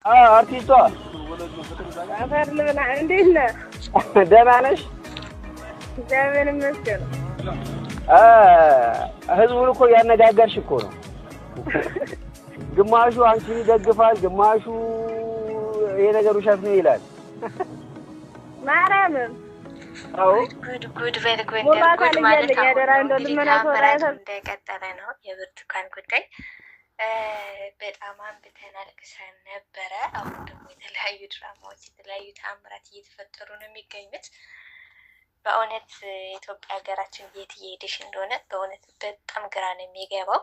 አርቲስቷ አፈር ልብላ። እንዴት ነህ? ደህና ነሽ? እግዚአብሔር ይመስገን። ህዝቡን እኮ ያነጋገርሽ እኮ ነው። ግማሹ አንቺን ይደግፋል፣ ግማሹ ይሄ ነገር ውሸት ነው ይላል። ማርያምን አዎ ጉድ በልጉድ ማለት እንደቀጠለ ነው። የብርቱካን ጉዳይ በጣም አንብተን አልቅሰን ነበረ። አሁን ደግሞ የተለያዩ ድራማዎች፣ የተለያዩ ተአምራት እየተፈጠሩ ነው የሚገኙት። በእውነት ኢትዮጵያ ሀገራችን የት እየሄደሽ እንደሆነ በእውነት በጣም ግራ ነው የሚገባው።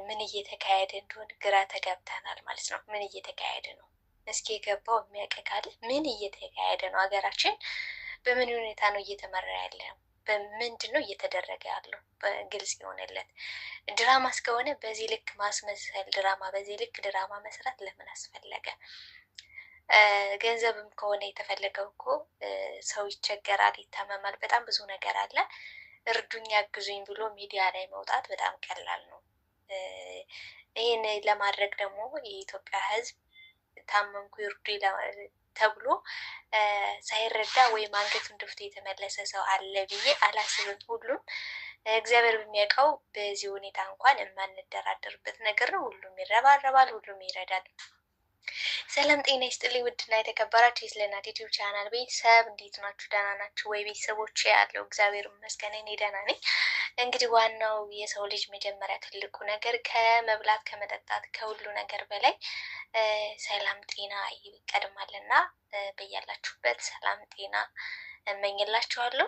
ምን እየተካሄደ እንደሆነ ግራ ተጋብተናል ማለት ነው። ምን እየተካሄደ ነው? እስኪ የገባው የሚያውቅ ካለ ምን እየተካሄደ ነው? ሀገራችን በምን ሁኔታ ነው እየተመራ ያለ ነው? በምንድን ነው እየተደረገ ያለው? በግልጽ የሆነለት ድራማ እስከሆነ በዚህ ልክ ማስመሰል ድራማ፣ በዚህ ልክ ድራማ መስራት ለምን አስፈለገ? ገንዘብም ከሆነ የተፈለገው እኮ ሰው ይቸገራል፣ ይታመማል፣ በጣም ብዙ ነገር አለ። እርዱኝ፣ አግዙኝ ብሎ ሚዲያ ላይ መውጣት በጣም ቀላል ነው። ይህን ለማድረግ ደግሞ የኢትዮጵያ ሕዝብ ታመምኩ ይርዱ ተብሎ ሳይረዳ ወይም አንገቱን ደፍቶ የተመለሰ ሰው አለ ብዬ አላስብም። ሁሉም እግዚአብሔር በሚያውቀው በዚህ ሁኔታ እንኳን የማንደራደርበት ነገር ነው። ሁሉም ይረባረባል፣ ሁሉም ይረዳል። ሰላም ጤና ይስጥልኝ። ውድና የተከበራችሁ የስለናት ዩቲዩብ ቻናል ቤተሰብ እንዴት ናችሁ? ደህና ናችሁ ወይ? ቤተሰቦች ያለው እግዚአብሔር ይመስገን እኔ ደህና ነኝ። እንግዲህ ዋናው የሰው ልጅ መጀመሪያ ትልቁ ነገር ከመብላት ከመጠጣት ከሁሉ ነገር በላይ ሰላም ጤና ይቀድማልና በያላችሁበት ሰላም ጤና እመኝላችኋለሁ።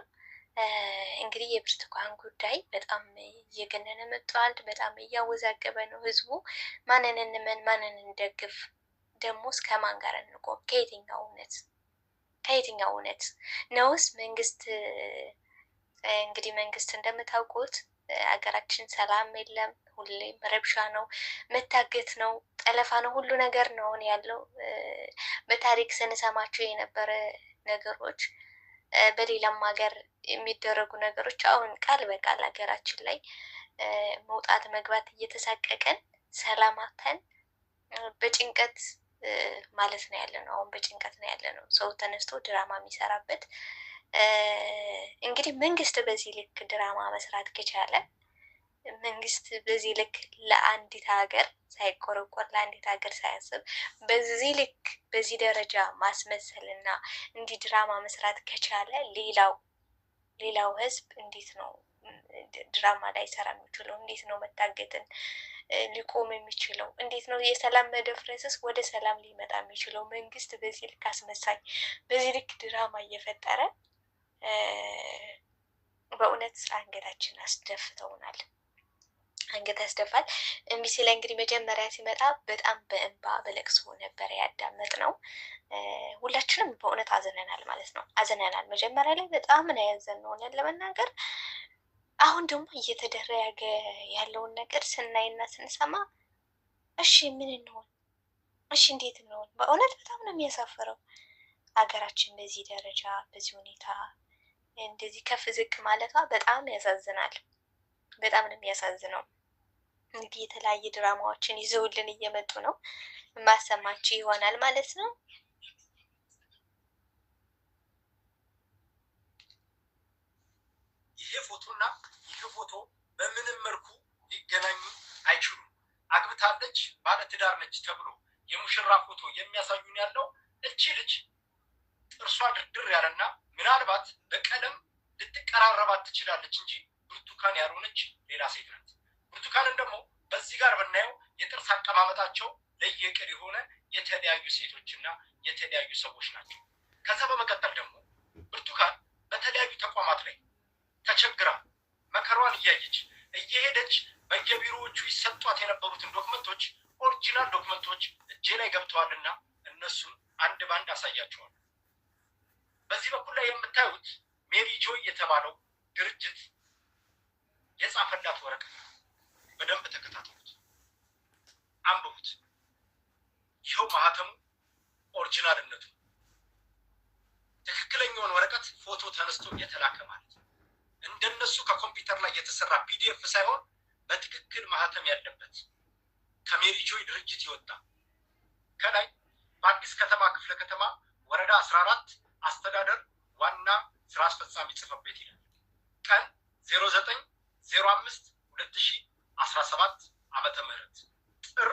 እንግዲህ የብርቱካን ጉዳይ በጣም እየገነነ መጥቷል። በጣም እያወዛገበ ነው ህዝቡ። ማንን እንመን? ማንን እንደግፍ? ደግሞ እስከ ማን ጋር እንቆም? ከየትኛው እውነት ነውስ? መንግስት እንግዲህ መንግስት እንደምታውቁት ሀገራችን ሰላም የለም። ሁሌም ረብሻ ነው፣ መታገት ነው፣ ጠለፋ ነው፣ ሁሉ ነገር ነው ያለው። በታሪክ ስንሰማቸው የነበረ ነገሮች፣ በሌላም ሀገር የሚደረጉ ነገሮች አሁን ቃል በቃል ሀገራችን ላይ መውጣት መግባት እየተሳቀቀን ሰላማተን በጭንቀት ማለት ነው ያለ ነው። አሁን በጭንቀት ነው ያለ ነው። ሰው ተነስቶ ድራማ የሚሰራበት እንግዲህ መንግስት በዚህ ልክ ድራማ መስራት ከቻለ፣ መንግስት በዚህ ልክ ለአንዲት ሀገር ሳይቆረቆር ለአንዲት ሀገር ሳያስብ በዚህ ልክ በዚህ ደረጃ ማስመሰል እና እንዲህ ድራማ መስራት ከቻለ ሌላው ህዝብ እንዴት ነው ድራማ ላይ ሰራ የሚችለው? እንዴት ነው መታገትን ሊቆም የሚችለው? እንዴት ነው የሰላም መደፍረስስ ወደ ሰላም ሊመጣ የሚችለው? መንግስት በዚህ ልክ አስመሳይ፣ በዚህ ልክ ድራማ እየፈጠረ በእውነት አንገታችን አስደፍተውናል። አንገት ያስደፋል። ኤምቢሲ ላይ እንግዲህ መጀመሪያ ሲመጣ በጣም በእንባ በለቅሶ ነበረ ያዳመጥ ነው። ሁላችንም በእውነት አዘነናል ማለት ነው። አዘነናል። መጀመሪያ ላይ በጣም ነው ያዘንነው ሆነን ለመናገር። አሁን ደግሞ እየተደረገ ያለውን ነገር ስናይና ስንሰማ እሺ ምን እንሆን? እሺ እንዴት እንሆን? በእውነት በጣም ነው የሚያሳፍረው። ሀገራችን በዚህ ደረጃ በዚህ ሁኔታ እንደዚህ ከፍ ዝቅ ማለቷ በጣም ያሳዝናል። በጣም ነው የሚያሳዝነው። እንግዲህ የተለያየ ድራማዎችን ይዘውልን እየመጡ ነው። ማሰማችሁ ይሆናል ማለት ነው። ይሄ ፎቶና ይሄ ፎቶ በምንም መልኩ ሊገናኙ አይችሉም። አግብታለች፣ ባለትዳር ነች ተብሎ የሙሽራ ፎቶ የሚያሳዩን ያለው እቺ ልጅ ጥርሷ ድርድር ያለና ምናልባት በቀለም ልትቀራረባት ትችላለች እንጂ ብርቱካን ያልሆነች ሌላ ሴት ናት። ብርቱካንን ደግሞ በዚህ ጋር ብናየው የጥርስ አቀማመጣቸው ለየቅል የሆነ የተለያዩ ሴቶችና የተለያዩ ሰዎች ናቸው። ከዛ በመቀጠል ደግሞ ብርቱካን በተለያዩ ተቋማት ላይ ተቸግራ መከሯን እያየች እየሄደች በየቢሮዎቹ ይሰጧት የነበሩትን ዶክመንቶች ኦሪጂናል ዶክመንቶች እጄ ላይ ገብተዋልና እነሱን አንድ ባንድ አሳያቸዋል። በዚህ በኩል ላይ የምታዩት ሜሪ ጆይ የተባለው ድርጅት የጻፈላት ወረቀት በደንብ ተከታተሉት፣ አንብቡት። ይኸው ማህተሙ ኦሪጂናልነቱ ትክክለኛውን ወረቀት ፎቶ ተነስቶ የተላከ ማለት ነው። እንደነሱ ከኮምፒውተር ላይ የተሰራ ፒዲኤፍ ሳይሆን በትክክል ማህተም ያለበት ከሜሪ ጆይ ድርጅት ይወጣ ከላይ በአዲስ ከተማ ክፍለ ከተማ ወረዳ 14 አስተዳደር ዋና ስራ አስፈጻሚ ጽሕፈት ቤት ይላል። ቀን 09/05/2017 ዓመተ ምህረት ጥር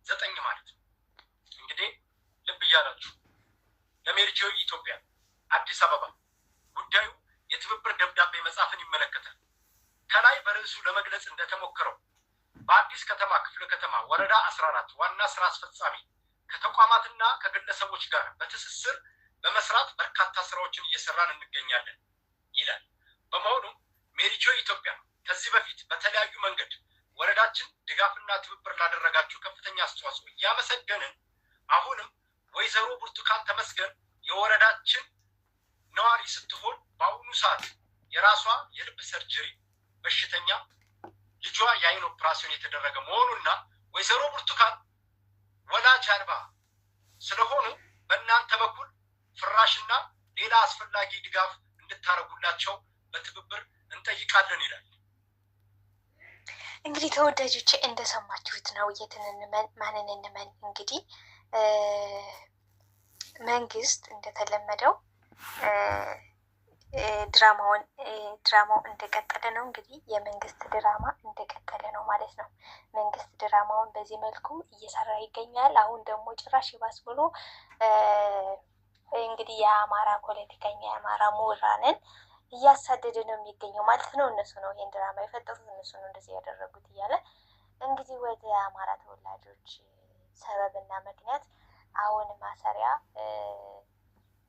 9 ማለት ነው። እንግዲህ ልብ እያላችሁ ለሜሪጆይ ኢትዮጵያ አዲስ አበባ ጉዳዩ የትብብር ደብዳቤ መጻፍን ይመለከታል። ከላይ በርዕሱ ለመግለጽ እንደተሞከረው በአዲስ ከተማ ክፍለ ከተማ ወረዳ 14 ዋና ስራ አስፈጻሚ ከተቋማትና ከግለሰቦች ጋር በትስስር በመስራት በርካታ ስራዎችን እየሰራን እንገኛለን ይላል። በመሆኑም ሜሪጆይ ኢትዮጵያ ከዚህ በፊት በተለያዩ መንገድ ወረዳችን ድጋፍና ትብብር ላደረጋችሁ ከፍተኛ አስተዋጽኦ እያመሰገንን አሁንም ወይዘሮ ብርቱካን ተመስገን የወረዳችን ነዋሪ ስትሆን በአሁኑ ሰዓት የራሷ የልብ ሰርጀሪ በሽተኛ ልጇ የአይን ኦፕራሲዮን የተደረገ መሆኑና ወይዘሮ ብርቱካን ወላጅ አልባ ስለሆኑ በእናንተ በኩል ፍራሽና ሌላ አስፈላጊ ድጋፍ እንድታደርጉላቸው በትብብር እንጠይቃለን ይላል። እንግዲህ ተወዳጆቼ እንደሰማችሁት ነው። የትን እንመን ማንን እንመን? እንግዲህ መንግስት እንደተለመደው ድራማው እንደቀጠለ ነው። እንግዲህ የመንግስት ድራማ እንደቀጠለ ነው ማለት ነው። መንግስት ድራማውን በዚህ መልኩ እየሰራ ይገኛል። አሁን ደግሞ ጭራሽ ይባስ ብሎ እንግዲህ የአማራ ፖለቲከኛ የአማራ ምሁራንን እያሳደደ ነው የሚገኘው ማለት ነው። እነሱ ነው ይህን ድራማ የፈጠሩት፣ እነሱ ነው እንደዚህ ያደረጉት እያለ እንግዲህ ወደ አማራ ተወላጆች ሰበብና ምክንያት አሁን ማሰሪያ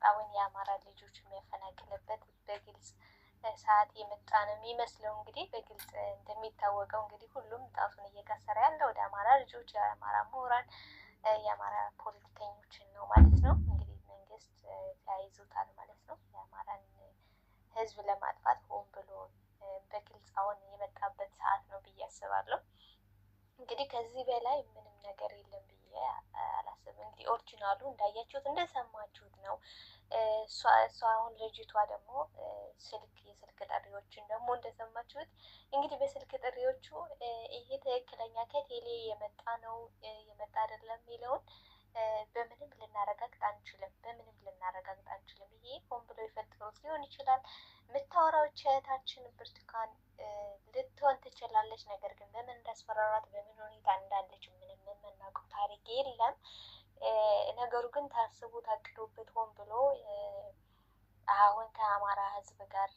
አሁን የአማራ ልጆች የሚያፈናቅልበት በግልጽ ሰዓት የመጣ ነው የሚመስለው። እንግዲህ በግልጽ እንደሚታወቀው እንግዲህ ሁሉም ጣቱን እየቀሰረ ያለ ወደ አማራ ልጆች፣ የአማራ ምሁራን፣ የአማራ ፖለቲከኞችን ነው ማለት ነው። እንግዲህ መንግስት ተያይዞታል ማለት ነው። የአማራን ህዝብ ለማጥፋት ሆን ብሎ በግልጽ አሁን የመጣበት ሰዓት ነው ብዬ አስባለሁ። እንግዲህ ከዚህ በላይ ምንም ነገር የለም ብዬ አላስብም። እንግዲህ ኦሪጂናሉ እንዳያችሁት እንደሰማችሁት ነው። እሷ አሁን ልጅቷ ደግሞ የስልክ ጥሪዎችን ደግሞ እንደሰማችሁት እንግዲህ በስልክ ጥሪዎቹ ይሄ ትክክለኛ ከቴሌ የመጣ ነው የመጣ አይደለም የሚለውን በምንም ልናረጋግጥ አንችልም። ይሄ ሆን ብሎ የፈጠሩት ሊሆን ይችላል። የምታወራው እህታችን ብርቱካን ልትሆን ትችላለች። ነገር ግን በምን እንዳስፈራራት በምን ሁኔታ እንዳለች ምንም የምናውቀው ታሪክ የለም። ነገሩ ግን ታስቦ ታቅዶበት ሆን ብሎ አሁን ከአማራ ህዝብ ጋር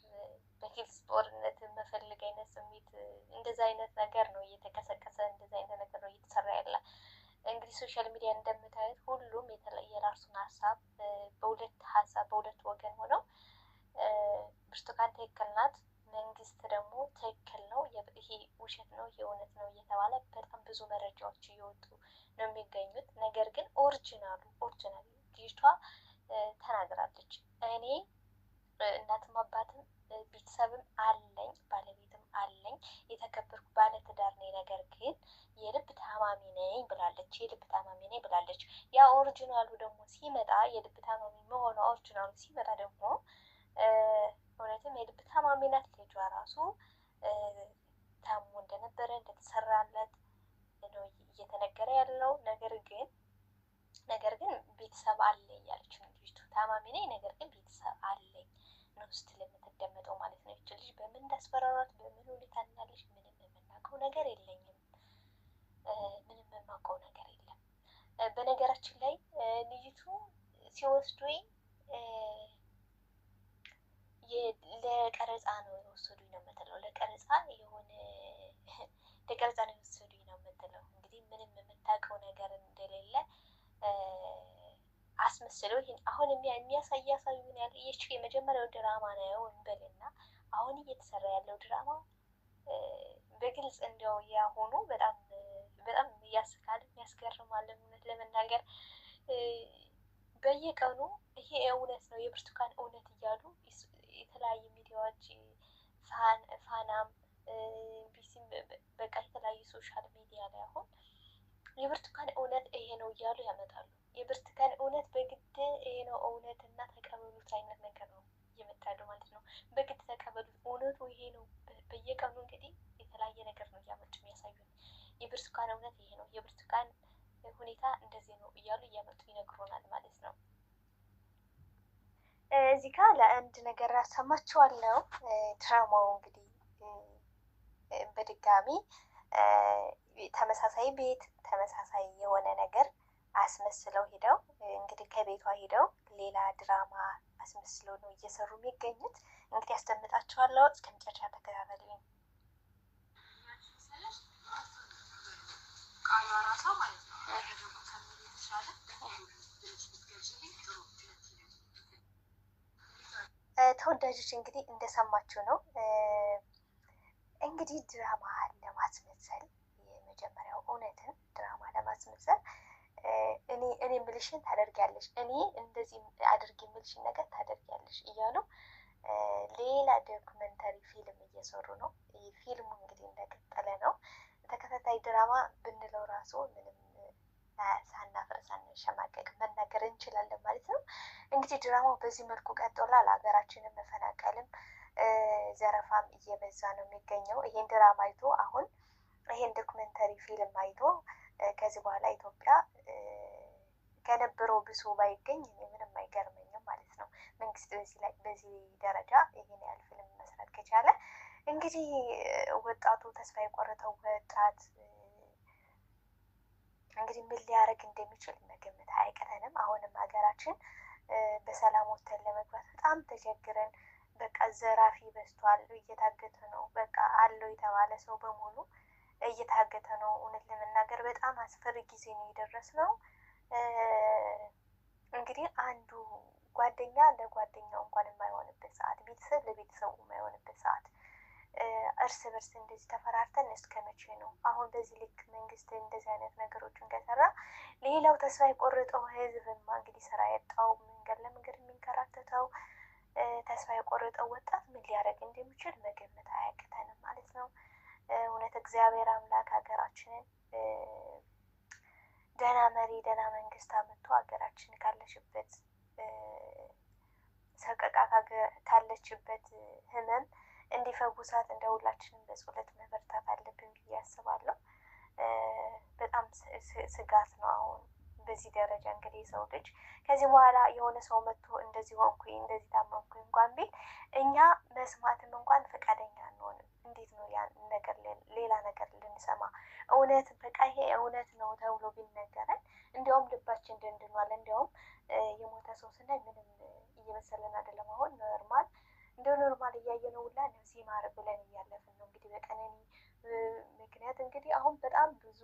በግልጽ ጦርነት መፈልግ አይነት ስሜት እንደዛ አይነት ነገር ነው እየተቀሰቀሰ፣ እንደዛ አይነት ነገር ነው እየተሰራ ያለ። እንግዲህ ሶሻል ሚዲያ እንደምታዩት ሁሉም የራሱን ሀሳብ በሁለት ወገን ሆነው ብርቱካን ትክክል ናት፣ መንግስት ደግሞ ትክክል ነው፣ ይሄ ውሸት ነው፣ ይሄ እውነት ነው እየተባለ በጣም ብዙ መረጃዎች እየወጡ ነው የሚገኙት። ነገር ግን ኦሪጂናል ልጅቷ ተናግራለች። እኔ እናትም አባትም ቤተሰብም አለኝ፣ ባለቤትም አለኝ፣ የተከበርኩ ባለትዳር ነኝ፣ ነገር ግን የልብ ታማሚ ነኝ ብላለች። ያ ኦሪጂናሉ ደግሞ ሲመጣ የልብ ታማሚ መሆኗ ኦሪጂናሉ ሲመጣ ደግሞ እውነትም የልብ ታማሚ ናት። ልጇ ራሱ ታሞ እንደነበረ እንደተሰራለት ነው እየተነገረ ያለው። ነገር ግን ቤተሰብ አለኝ ያለች ልጅቱ ታማሚ ነኝ፣ ነገር ግን ቤተሰብ አለኝ ነው ስትል የምትደመጠው ማለት ነው። ይች ልጅ በምን እንዳስፈራራት በምን ሁኔታ እንዳለች ምንም የምናውቀው ነገር የለኝም። በነገራችን ላይ ልጅቱ ሲወስዱኝ ለቀረጻ ነው የወሰዱኝ ነው የምትለው። ለቀረጻ ነው የወሰዱኝ ነው የምትለው። እንግዲህ ምንም የምታውቀው ነገር እንደሌለ አስመስለው ይሄን አሁን እያሳዩን ያለ ይህች የመጀመሪያው ድራማ ነው እንበልና አሁን እየተሰራ ያለው ድራማ በግልጽ እንደው ያሆኑ በጣም ያስቃል፣ ያስገርማል። እውነት ለመናገር በየቀኑ ይሄ እውነት ነው የብርቱካን እውነት እያሉ የተለያዩ ሚዲያዎች ፋናም ቢሲም በቃ የተለያዩ ሶሻል ሚዲያ ላይ አሁን የብርቱካን እውነት ይሄ ነው እያሉ ያመጣሉ። የብርቱካን እውነት በግድ ይሄ ነው እውነት እና ተቀበሉት አይነት ነገር ነው እየመጣሉ ማለት ነው። በግድ ተቀበሉት፣ እውነቱ ይሄ ነው። በየቀኑ እንግዲህ የተለያየ ነገር ነው እያመጡ የሚያሳዩን። የብርቱካን እውነት ይሄ ነው፣ የብርቱካን ሁኔታ እንደዚህ ነው እያሉ እያመጡ ይነግሩናል ማለት ነው። እዚህ ጋር ለአንድ ነገር አሰማችኋለሁ። ድራማው እንግዲህ በድጋሚ ተመሳሳይ ቤት ተመሳሳይ የሆነ ነገር አስመስለው ሄደው እንግዲህ ከቤቷ ሄደው ሌላ ድራማ አስመስለው ነው እየሰሩ የሚገኙት። እንግዲህ ያስደምጣችኋለሁ። እስከ መጨረሻ ተከታተሉኝ። ተወዳጆች እንግዲህ እንደሰማችሁ ነው። እንግዲህ ድራማ ለማስመሰል የመጀመሪያው እውነትን ድራማ ለማስመሰል እኔ የምልሽን ታደርጊያለሽ፣ እኔ እንደዚህ አድርጊ የምልሽን ነገር ታደርጊያለሽ እያሉ ሌላ ዶክመንተሪ ፊልም እየሰሩ ነው። ፊልሙ እንግዲህ እንደቀጠለ ነው። ተከታታይ ድራማ ብንለው ራሱ ምንም ሳናፍር ሳንሸማቀቅ መናገር እንችላለን ማለት ነው። እንግዲህ ድራማው በዚህ መልኩ ቀጥሏል። ሀገራችንን መፈናቀልም ዘረፋም እየበዛ ነው የሚገኘው። ይሄን ድራማ አይቶ አሁን ይሄን ዶክመንተሪ ፊልም አይቶ ከዚህ በኋላ ኢትዮጵያ ከነበረው ብሶ ባይገኝ እኔ ምንም አይገርመኝም ማለት ነው። መንግስት በዚህ ደረጃ ይሄን ያህል ፊልም መስራት ከቻለ እንግዲህ ወጣቱ ተስፋ የቆረጠው ወጣት እንግዲህ ምን ሊያደርግ እንደሚችል መገመት አይቀተንም። አሁንም ሀገራችን በሰላም ወተን ለመግባት በጣም ተቸግረን በቃ ዘራፊ በዝቷል፣ እየታገተ ነው። በቃ አለው የተባለ ሰው በሙሉ እየታገተ ነው። እውነት ለመናገር በጣም አስፈሪ ጊዜ ነው የደረስነው። እንግዲህ አንዱ ጓደኛ ለጓደኛው እንኳን የማይሆንበት ሰዓት፣ ቤተሰብ ለቤተሰቡ የማይሆንበት ሰዓት እርስ በርስ እንደዚህ ተፈራርተን እስከ መቼ ነው? አሁን በዚህ ልክ መንግስት እንደዚህ አይነት ነገሮችን ከሰራ ሌላው ተስፋ የቆረጠው ህዝብማ እንግዲህ ስራ ያጣው መንገድ ለመንገድ የሚንከራተተው ተስፋ የቆረጠው ወጣት ምን ሊያደርግ እንደሚችል መገመት አያቅተንም ማለት ነው። እውነት እግዚአብሔር አምላክ ሀገራችንን ደህና መሪ ደህና መንግስት አመጥቶ ሀገራችን ካለችበት ሰቀቃ ካለችበት ህመም እንዲፈጉሳት እንደ ሁላችንም በጸሎት መበርታት አለብን ብዬ አስባለሁ። በጣም ስጋት ነው አሁን በዚህ ደረጃ እንግዲህ የሰው ልጅ ከዚህ በኋላ የሆነ ሰው መጥቶ እንደዚህ ሆንኩኝ እንደዚህ ታመምኩኝ እንኳን ቢል እኛ መስማትም እንኳን ፈቃደኛ አንሆንም። እንዴት ነው ያን ነገር ሌላ ነገር ልንሰማ? እውነት በቃ ይሄ እውነት ነው ተብሎ ቢነገረን እንዲያውም ልባችን ደንድኗል። እንዲያውም የሞተ ሰው ስናይ ምንም እየመሰለን አይደለም። አሁን ኖርማል እንደ ኖርማል እያየነው ሁላ ነፍስ ይማር ብለን እያለፍን ነው። እንግዲህ በቀነኒ ምክንያት እንግዲህ አሁን በጣም ብዙ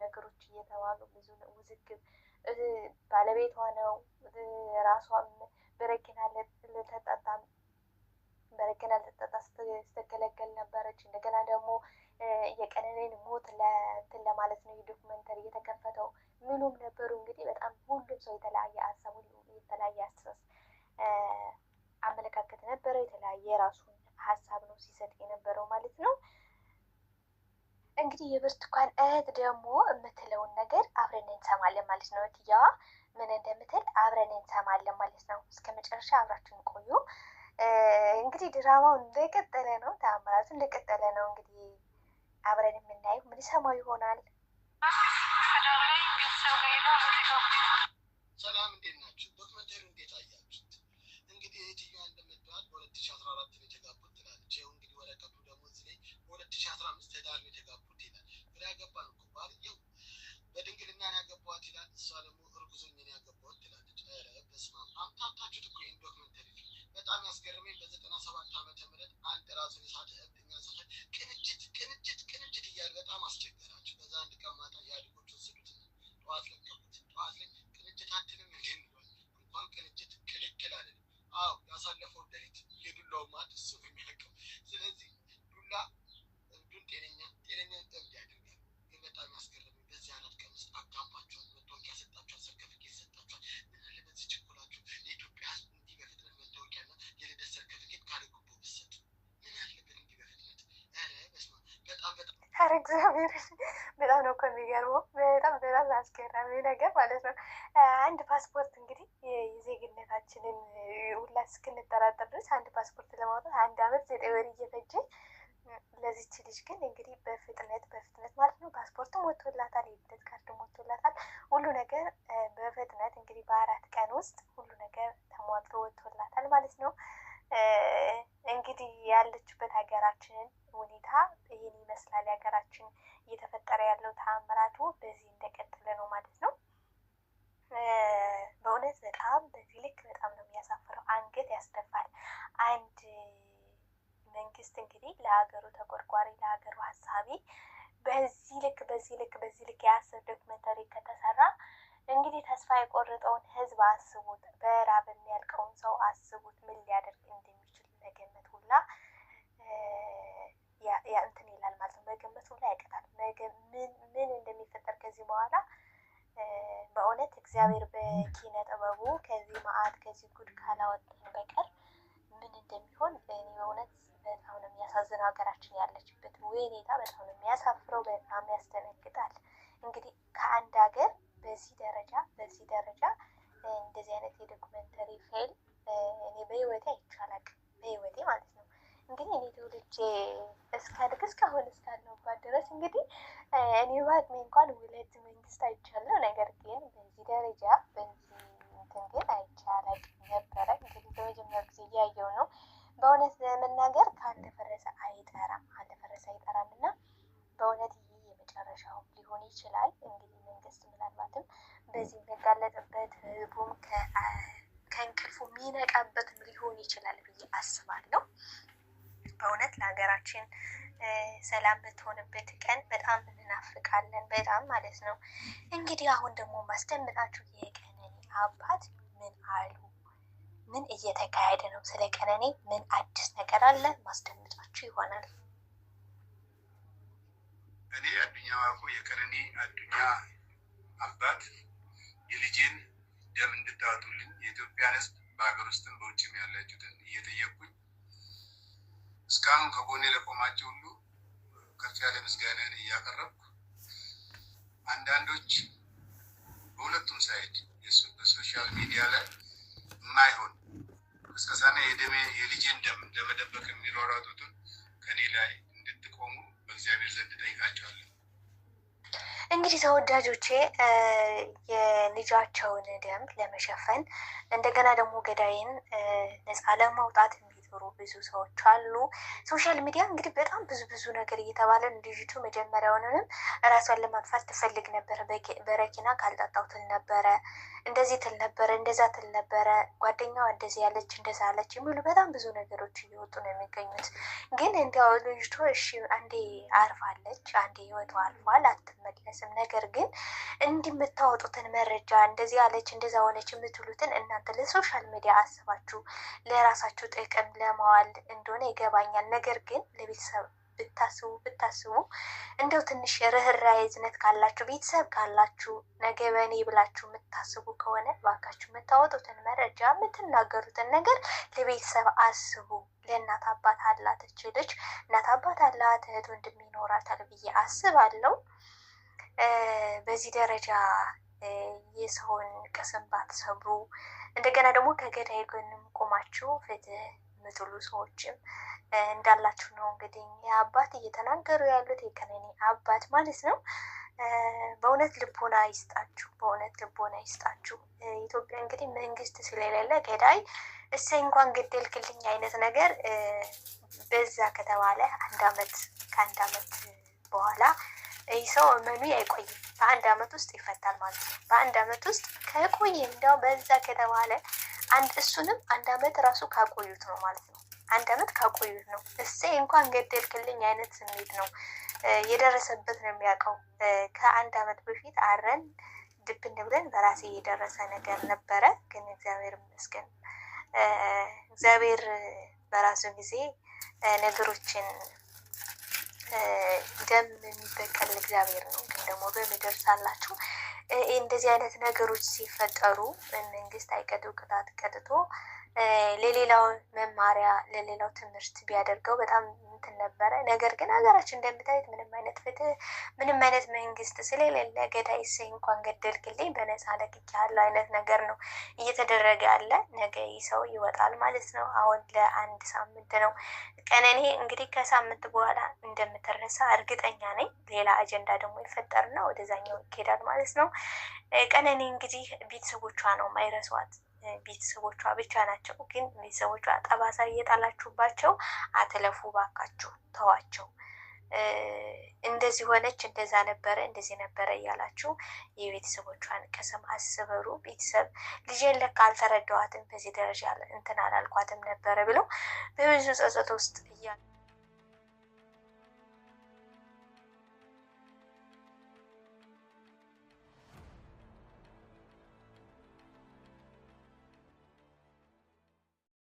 ነገሮች እየተባሉ ብዙ ውዝግብ ባለቤቷ ነው ራሷም በረኪና ልትጠጣ ስትገለገል ነበረች። እንደገና ደግሞ የቀነኒን ሞት እንትን ለማለት ነው የዶክመንተሪ የተከፈተው። ምኑም ነበሩ እንግዲህ በጣም ሁሉም ሰው የተለያየ ሀሳብ የተለያየ አመለካከት ነበረ። የተለያየ የራሱን ሀሳብ ነው ሲሰጥ የነበረው ማለት ነው። እንግዲህ የብርቱካን እህት ደግሞ የምትለውን ነገር አብረን እንሰማለን ማለት ነው። እትያዋ ምን እንደምትል አብረን እንሰማለን ማለት ነው። እስከ መጨረሻ አብራችሁን ቆዩ። እንግዲህ ድራማው እንደቀጠለ ነው፣ ተአምራቱ እንደቀጠለ ነው። እንግዲህ አብረን የምናየው ምን ሰማው ይሆናል። ሰላም፣ እንዴት ናችሁ? ዶክመንተሪው እንዴት አያችሁት? እንግዲህ እህትየዋ እንደምትባል በ2014 ነው የተጋቡት ትላለች። ይኸው እንግዲህ ወረቀቱ ደግሞ እዚህ ላይ በ2015 ህዳር ነው የተጋቡት ይላል። ግራ ያገባን እኮ ባልየው በድንግልና ነው ያገባዋት ይላል፣ እሷ ደግሞ እርጉዞኝ ነው ያገባዋት ትላለች። ኧረ በስመ አብ! አምታታችሁት እኮ ይህን ዶክመንተሪ ፊልም። በጣም ያስገርመኝ በ97 ዓመተ ምህረት አንድ ራሱን የሳተ እብደኛ ሰፈር ቅንጅት እያለ በጣም አስቸገራቸው። በዛ አንድ ቀን ማታ ኢህአዴጎች ወሰዱትና ጠዋት ለቀቁት። ጠዋት ላይ ቅንጅት አትልም እንድንሏል እንኳን ቅንጅት ቅልቅል አለን። አዎ ያሳለፈው ሌሊት የዱላው ማት እሱ ነው የሚያውቀው። ስለዚህ ዱላ እብዱን ጤነኛ እብድ ያደርጋል። ግን በጣም ያስገርመኝ በዚህ አራት ቀን ውስጥ አጋባቸዋል፣ መታወቂያ ሰጣቸዋል፣ ሰርተፍኬት ሰጣቸዋል። ምን አለ በዚህ ችኩላችሁ ለኢትዮጵያ ህዝብ እንዲህ በፍጥነት መታወቂያና የልደት ሰርተፍኬት ካለ ጉቦ ብትሰጡ ምን አለበት እንዲህ በፍጥነት? ኧረ በስመ አብ! በጣም ኧረ እግዚአብሔር በጣም ነው እኮ የሚገርመው። በጣም አስገራሚ ነገር ማለት ነው። አንድ ፓስፖርት እንግዲህ የዜግነታችንን ሁላ እስክንጠራጠር ድረስ አንድ ፓስፖርት ለማውጣት 1 ዓመት 9 ወር እየፈጀ ለዚች ልጅ ግን እንግዲህ በፍጥነት ማለት ነው ፓስፖርትም ወጥቶላታል፣ የልደት ካርድም ወጥቶላታል። ሁሉ ነገር በፍጥነት እንግዲህ በ4 ቀን ውስጥ ሁሉ ነገር ተሟልቶ ወጥቶላታል ማለት ነው። እንግዲህ ያለችበት ሀገራችንን ሁኔታ ይህን ይመስላል። ሀገራችን እየተፈጠረ ያለው ተአምራቱ በዚህ እንደቀጠለ ነው ማለት ነው። በእውነት በጣም በዚህ ልክ በጣም ነው የሚያሳፍረው፣ አንገት ያስደፋል። አንድ መንግስት እንግዲህ ለሀገሩ ተቆርቋሪ ለሀገሩ ሀሳቢ በዚህ ልክ የአስር ዶክመንተሪ ከተሰራ እንግዲህ ተስፋ የቆረጠውን ህዝብ አስቡት፣ በራብ የሚያልቀውን ሰው አስቡት፣ ምን ሊያደርግ እንደሚችል መገመት ሁላ እንትን ይላል ማለት ነው። መገመት ሁላ ያቅታል። ምን እንደሚፈጠር ከዚህ በኋላ በእውነት እግዚአብሔር በኪነ ጥበቡ ከዚህ መዓት ከዚህ ጉድ ካላወጣን በቀር ምን እንደሚሆን እኔ በእውነት በጣም ነው የሚያሳዝነው። ሀገራችን ያለችበት ሁኔታ በጣም ነው የሚያሳፍረው፣ በጣም ያስደነግጣል። እንግዲህ ከአንድ ሀገር በዚህ ደረጃ እንደዚህ አይነት የዶክመንተሪ ፌል እኔ በህይወቴ አይቻላቅ፣ በህይወቴ ማለት ነው። እንግዲህ እኔ ትውልጄ እስካድግ እስካሁን እስካለሁባት ድረስ እንግዲህ እኔ በአቅሜ እንኳን 2 መንግስት አይቻለሁ። ነገር ግን በዚህ ደረጃ በዚህ እንትን ግን አይቻላቅ ነበረ። እንግዲህ በመጀመሪያ ጊዜ እያየው ነው። በእውነት ለመናገር ካልተፈረሰ አይጠራም እና በእውነት ይህ የመጨረሻው ሊሆን ይችላል። እንግዲህ መንግስት ምናልባትም በዚህ የሚጋለጥበት ህዝቡም ከእንቅልፉ የሚነቃበትም ሊሆን ይችላል ብዬ አስባለሁ። በእውነት ለሀገራችን ሰላም በትሆንበት ቀን በጣም እንናፍቃለን፣ በጣም ማለት ነው። እንግዲህ አሁን ደግሞ ማስደምጣችሁ የቀነኒ አባት ምን አሉ? ምን እየተካሄደ ነው? ስለ ቀነኒ ምን አዲስ ነገር አለ? ማስደምጣችሁ ይሆናል። እኔ አዱኛ ዋቆ የቀነኒ አዱኛ አባት የልጄን ደም እንድታወጡልኝ የኢትዮጵያን ሕዝብ በሀገር ውስጥም በውጭም ያላችሁትን እየጠየቅኩኝ እስካሁን ከጎኔ ለቆማቸው ሁሉ ከፍ ያለ ምስጋናን እያቀረብኩ አንዳንዶች በሁለቱም ሳይድ በሶሻል ሚዲያ ላይ የማይሆን ቅስቀሳና የልጄን ደም ለመደበቅ የሚሯሯጡትን ከኔ ላይ እንድትቆሙ በእግዚአብሔር ዘንድ ጠይቃቸዋለሁ። እንግዲህ ተወዳጆቼ የልጃቸውን ደም ለመሸፈን እንደገና ደግሞ ገዳይን ነፃ ለማውጣት የሚጥሩ ብዙ ሰዎች አሉ። ሶሻል ሚዲያ እንግዲህ በጣም ብዙ ነገር እየተባለ ልጅቱ መጀመሪያውንም ራሷን ለማጥፋት ትፈልግ ነበረ። በረኪና ካልጠጣው ትል ነበረ፣ እንደዚህ ትል ነበረ፣ እንደዛ ትል ነበረ፣ ጓደኛዋ እንደዚህ ያለች እንደዛ አለች የሚሉ በጣም ብዙ ነገሮች እየወጡ ነው የሚገኙት። ግን እንዲያው ልጅቱ እሺ አንዴ አርፋለች፣ አንዴ ህይወቷ አልፏል፣ አትመለስም። ነገር ግን እንዲህ የምታወጡትን መረጃ እንደዚህ አለች እንደዛ ሆነች የምትሉትን እናንተ ለሶሻል ሚዲያ አስባችሁ ለራሳችሁ ጥቅም ለማዋል እንደሆነ ይገባኛል። ነገር ግን ለቤተሰብ ብታስቡ እንደው ትንሽ ርህራሄ እዝነት ካላችሁ ቤተሰብ ካላችሁ ነገ በእኔ ብላችሁ የምታስቡ ከሆነ እባካችሁ የምታወጡትን መረጃ የምትናገሩትን ነገር ለቤተሰብ አስቡ። ለእናት አባት አላት እች ልጅ፣ እናት አባት አላት፣ እህት ወንድም ይኖራታል ብዬ አስባለሁ። በዚህ ደረጃ የሰውን ቅስም ባትሰብሩ፣ እንደገና ደግሞ ከገዳይ ጎንም ቆማችሁ ፍትህ የምትሉ ሰዎችም እንዳላችሁ ነው። እንግዲህ የአባት እየተናገሩ ያሉት የቀነኒ አባት ማለት ነው። በእውነት ልቦና ይስጣችሁ፣ በእውነት ልቦና ይስጣችሁ። ኢትዮጵያ እንግዲህ መንግስት ስለሌለ ገዳይ እሰይ እንኳን ገደልክልኝ አይነት ነገር በዛ ከተባለ ከአንድ አመት በኋላ ይህ ሰው እመኑ አይቆይም። በ1 አመት ውስጥ ይፈታል ማለት ነው። በ1 አመት ውስጥ ከቆየ እንዲያው በዛ ከተባለ እሱንም 1 አመት ራሱ ካቆዩት ነው ማለት ነው። 1 አመት ካቆዩት ነው። እሰይ እንኳን ገደልክልኝ አይነት ስሜት ነው የደረሰበት ነው የሚያውቀው። ከ1 አመት በፊት አረን ድብን ብለን በራሴ የደረሰ ነገር ነበረ። ግን እግዚአብሔር ይመስገን፣ እግዚአብሔር በራሱ ጊዜ ነገሮችን ደም የሚበቀል እግዚአብሔር ነው። ግን ደግሞ በምድር ሳላችሁ እንደዚህ አይነት ነገሮች ሲፈጠሩ መንግስት አይቀጡ ቅጣት ቀጥቶ ለሌላው መማሪያ ለሌላው ትምህርት ቢያደርገው በጣም እንትን ነበረ። ነገር ግን ሀገራችን እንደምታዩት ምንም አይነት ፍትህ፣ ምንም አይነት መንግስት ስለሌለ ገዳይ እሰይ እንኳን ገደልክልኝ በነፃ ለቅቄሃለሁ አይነት ነገር ነው እየተደረገ ያለ። ነገ ይህ ሰው ይወጣል ማለት ነው። አሁን ለአንድ ሳምንት ነው። ቀነኒ እንግዲህ ከሳምንት በኋላ እንደምትረሳ እርግጠኛ ነኝ። ሌላ አጀንዳ ደግሞ ይፈጠርና ወደዛኛው ይሄዳል ማለት ነው። ቀነኒ እንግዲህ ቤተሰቦቿ ነው ማይረሷት፣ ቤተሰቦቿ ብቻ ናቸው። ግን ቤተሰቦቿ ጠባሳ እየጣላችሁባቸው አትለፉ ባካችሁ፣ ተዋቸው። እንደዚህ ሆነች፣ እንደዛ ነበረ፣ እንደዚህ ነበረ እያላችሁ የቤተሰቦቿን ቅስም አስበሩ። ቤተሰብ ልጄን ለካ አልተረዳዋትም፣ በዚህ ደረጃ እንትን አላልኳትም ነበረ ብለው በብዙ ጸጸት ውስጥ እያሉ